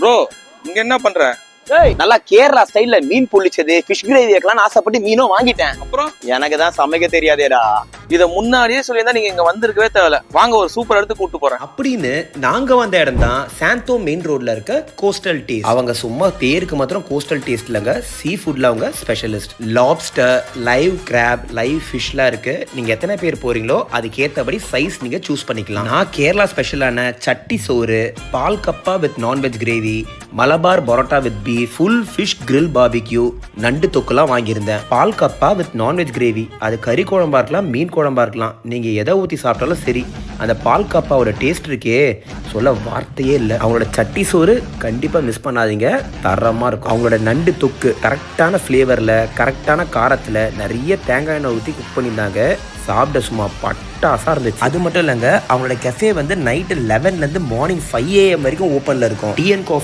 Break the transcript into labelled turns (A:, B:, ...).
A: Bro இங்க என்ன பண்ற?
B: நல்லா கேரளா ஸ்டைல்ல மீன் பொள்ளிச்சது ஃபிஷ் கிரேவி வைக்கலாம் ஆசைப்பட்டு மீனும் வாங்கிட்டேன்.
A: அப்புறம்
B: எனக்கு தான் சமைக்க தெரியாதேடா.
A: இத முன்னாடியே சொல்லியிருந்தா நீங்க இங்க வந்திருக்கவே தேவையில்ல. வாங்க ஒரு சூப்பர் எடுத்து கூட்டு போறேன்.
C: அப்படின்னு நாங்க வந்த இடம் தான் சாந்தோ மெயின் ரோட்ல இருக்க கோஸ்டல் டேஸ்ட். அவங்க சும்மா பேருக்கு மாத்திரம் கோஸ்டல் டேஸ்ட் இல்லங்க, சீ ஃபுட்ல அவங்க specialist. Lobster, live crab, live ஃபிஷ்லாம் இருக்கு. நீங்க எத்தனை பேர் போறீங்களோ அதுக்கேற்றபடி சைஸ் நீங்க சூஸ் பண்ணிக்கலாம். நான் கேரளா ஸ்பெஷலான சட்டி சோறு, பால் கப்பா with non veg gravy, Malabar parotta with beef, full fish grill barbecue, நண்டு தொக்குலாம் வாங்கியிருந்தேன். பால் கப்பா வித் நான்வெஜ் கிரேவி, அது கறி குழம்பா இருக்கலாம், மீன் குழம்பா இருக்கலாம், நீங்க எதை ஊற்றி சாப்பிட்டாலும் சரி. அந்த பால் கப்பாவோட டேஸ்ட் இருக்கே சொல்ல வார்த்தையே இல்லை. அவங்களோட சட்டி சோறு கண்டிப்பாக மிஸ் பண்ணாதீங்க, தரமாக இருக்கும். அவங்களோட நண்டு தொக்கு கரெக்டான ஃப்ளேவரில், கரெக்டான காரத்தில், நிறைய தேங்காய் எண்ணெய் ஊற்றி குக் பண்ணியிருந்தாங்க. சாப்பிட சும்மா பட்டாசாக இருந்துச்சு. அது மட்டும் இல்லைங்க, அவங்களோட கெஃபே வந்து நைட்டு 11லேருந்து மார்னிங் 5 AM வரைக்கும் ஓப்பனில் இருக்கும். Tea and coffee